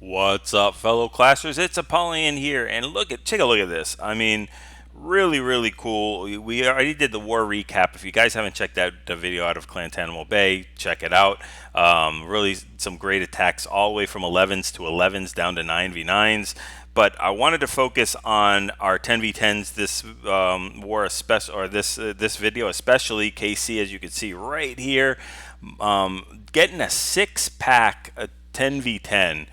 What's up, fellow classers? It's Apollyon here, and take a look at this. I mean, really cool. We already did the war recap. If you guys haven't checked out the video out of Clantanemo Bay, check it out. Really, some great attacks all the way from 11s to 11s down to 9v9s. But I wanted to focus on our 10v10s this war, especially, or this video, especially KC, as you can see right here, getting a six-pack, a 10v10,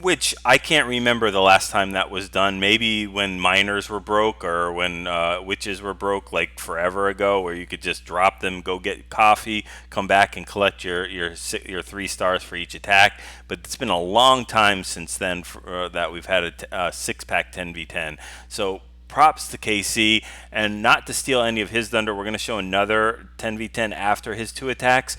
which I can't remember the last time that was done. Maybe when miners were broke, or when witches were broke, like forever ago, where you could just drop them, go get coffee, come back and collect your 3 stars for each attack. But it's been a long time since then that we've had a six-pack 10v10. So props to KC, and not to steal any of his thunder, we're going to show another 10v10 after his 2 attacks.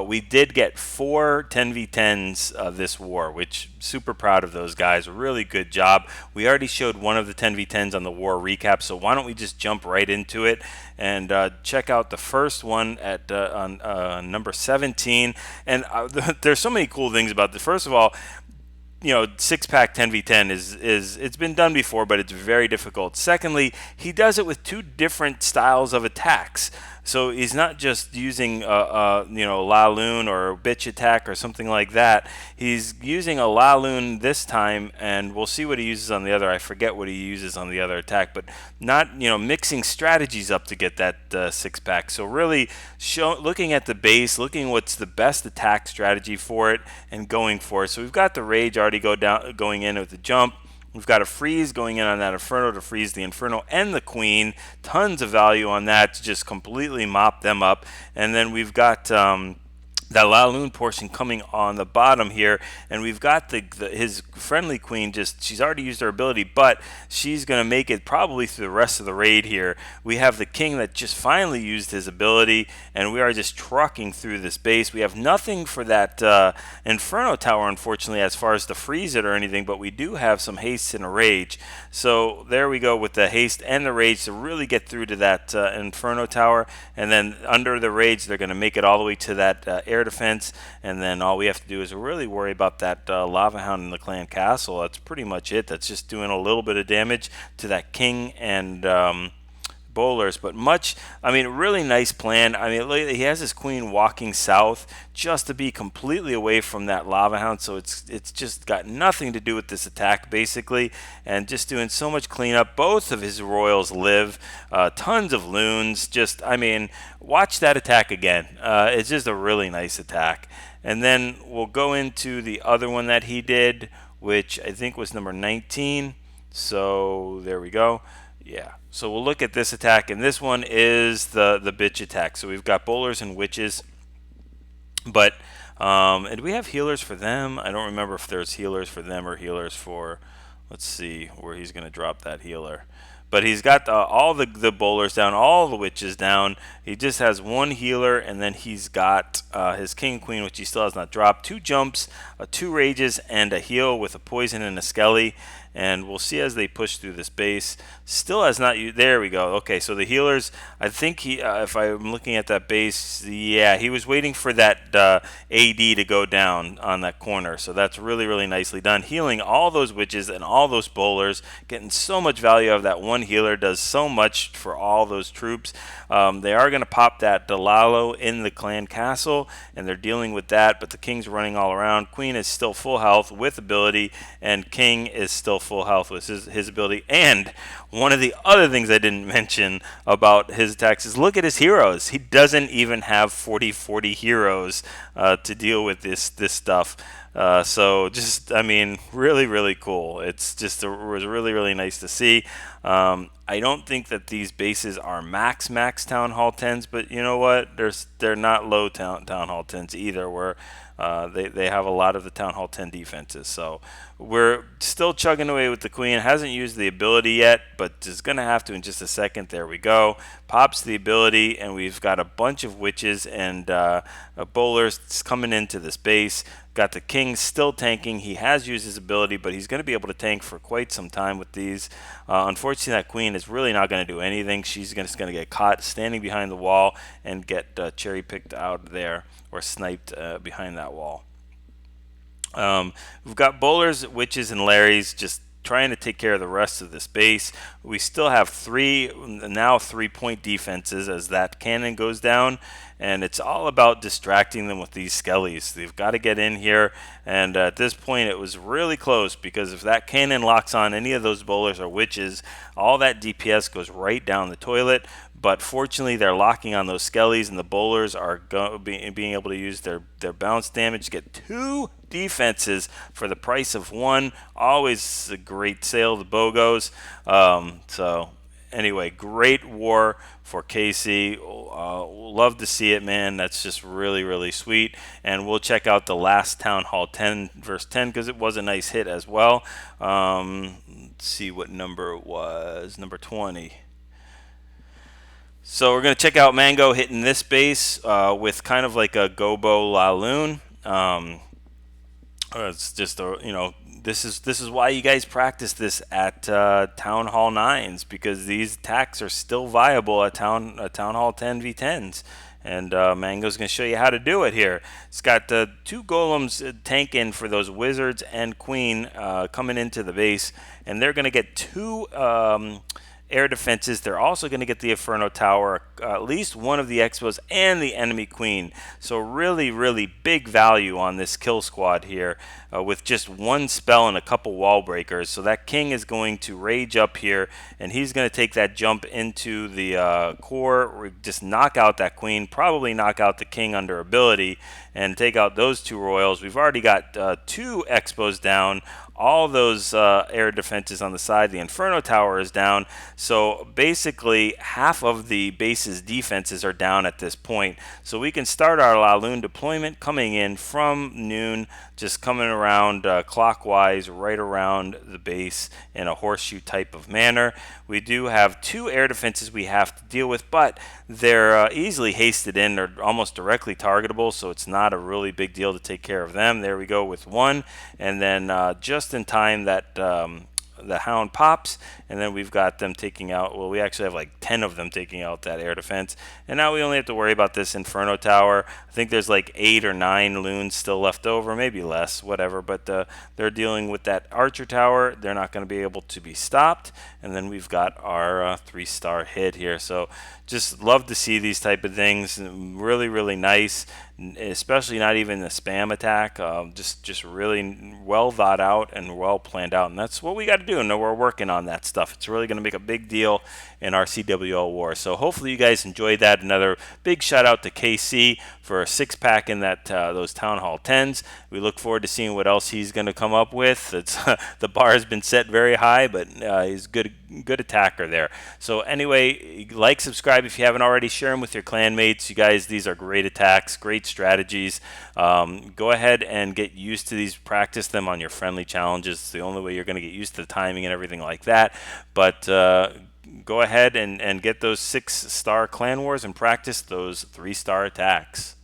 We did get 4 10v10s this war, which super proud of those guys. Really good job. We already showed one of the 10v10s on the war recap, so why don't we just jump right into it and check out the first one at on number 17. And there's so many cool things about this. First of all, 6-pack 10v10 is it's been done before, but it's very difficult. Secondly, he does it with 2 different styles of attacks. So he's not just using La Lune or bitch attack or something like that. He's using a La Lune this time, and we'll see what he uses on the other. I forget what he uses on the other attack, but not mixing strategies up to get that 6-pack. So really looking at the base, looking what's the best attack strategy for it, and going for it. So we've got the rage already going in with the jump. We've got a freeze going in on that Inferno to freeze the Inferno and the Queen. Tons of value on that to just completely mop them up. And then we've got that La Lune portion coming on the bottom here, and we've got his friendly queen. She's already used her ability, but she's going to make it probably through the rest of the raid here. We have the king that just finally used his ability, and we are just trucking through this base. We have nothing for that Inferno tower, unfortunately, as far as to freeze it or anything, but we do have some haste and a rage. So there we go with the haste and the rage to really get through to that Inferno tower, and then under the rage they're going to make it all the way to that air defense, and then all we have to do is really worry about that lava hound in the clan castle. That's pretty much it. That's just doing a little bit of damage to that king and bowlers, but really nice plan. I mean, he has his queen walking south just to be completely away from that lava hound, so it's just got nothing to do with this attack basically, and just doing so much cleanup. Both of his royals live, tons of loons. Watch that attack again. It's just a really nice attack. And then we'll go into the other one that he did, which I think was number 19. So there we go. Yeah, so we'll look at this attack, and this one is the bitch attack. So we've got bowlers and witches, but and do we have healers for them? I don't remember if there's healers for them or healers for, let's see where he's going to drop that healer. But he's got all the bowlers down, all the witches down. He just has 1 healer, and then he's got his king and queen, which he still has not dropped, 2 jumps, 2 rages, and a heal with a poison and a skelly. And we'll see as they push through this base. Still has not used. There we go. Okay, so the healers. I think if I'm looking at that base, yeah, he was waiting for that AD to go down on that corner. So that's really nicely done. Healing all those witches and all those bowlers, getting so much value out of that 1 healer. Does so much for all those troops. They are going to pop that Delalo in the clan castle, and they're dealing with that. But the king's running all around. Queen is still full health with ability, and king is still full health with his ability. And one of the other things I didn't mention about his attacks is look at his heroes. He doesn't even have 40 heroes to deal with this stuff. So just, really cool. It was really nice to see. I don't think that these bases are max Town Hall 10s, but you know what? They're not low Town Hall 10s either, where they have a lot of the Town Hall 10 defenses. So we're still chugging away with the queen. Hasn't used the ability yet, but is going to have to in just a second. There we go. Pops the ability, and we've got a bunch of witches and bowlers coming into this base. Got the king still tanking. He has used his ability, but he's going to be able to tank for quite some time with these. Unfortunately, that queen is really not going to do anything. She's just going to get caught standing behind the wall and get cherry picked out there, or sniped behind that wall. We've got bowlers, witches, and Larrys just trying to take care of the rest of this base. We still have now 3-point defenses as that cannon goes down, and it's all about distracting them with these skellies. They've got to get in here, and at this point it was really close because if that cannon locks on any of those bowlers or witches, all that DPS goes right down the toilet. But fortunately, they're locking on those skellies, and the bowlers are being able to use their bounce damage to get 2 defenses for the price of 1. Always a great sale, the BOGOs. So anyway, great war for KC. Love to see it, man. That's just really, really sweet. And we'll check out the last Town Hall 10 verse 10 because it was a nice hit as well. Let's see what number it was. Number 20. So we're going to check out Mango hitting this base with kind of like a Gobo Laloon. It's just this is why you guys practice this at Town Hall 9s because these attacks are still viable at Town Hall 10 v10s. And Mango's going to show you how to do it here. It's got 2 golems tanking for those wizards and queen coming into the base, and they're going to get 2 air defenses. They're also going to get the Inferno Tower, at least one of the Expos, and the enemy queen. So really, really big value on this kill squad here with just 1 spell and a couple wall breakers. So that king is going to rage up here, and he's going to take that jump into the core, just knock out that queen, probably knock out the king under ability, and take out those 2 royals. We've already got 2 Expos down. All those air defenses on the side. The Inferno Tower is down. So basically, half of the base's defenses are down at this point. So we can start our Laloon deployment coming in from noon, just coming around clockwise right around the base in a horseshoe type of manner. We do have 2 air defenses we have to deal with, but they're easily hasted in. They're almost directly targetable, so it's not a really big deal to take care of them. There we go with 1, and then just in time that the hound pops, and then we've got them taking out, well, we actually have like 10 of them taking out that air defense, and now we only have to worry about this Inferno Tower. I think there's like 8 or 9 loons still left over, maybe less, whatever, but they're dealing with that Archer Tower. They're not going to be able to be stopped, and then we've got our 3-star hit here. So just love to see these type of things. Really, really nice, especially not even the spam attack. Just really well thought out and well planned out, and that's what we got to do. And we're working on that stuff. It's really going to make a big deal in our CWL war. So hopefully you guys enjoyed that. Another big shout out to KC for a 6-pack in that those Town Hall 10s. We look forward to seeing what else he's going to come up with. It's the bar has been set very high, but he's good attacker there. So anyway, like, subscribe if you haven't already. Share them with your clan mates. You guys, these are great attacks, great strategies. Go ahead and get used to these. Practice them on your friendly challenges. It's the only way you're going to get used to the timing and everything like that. But go ahead and get those 6-star clan wars and practice those 3-star attacks.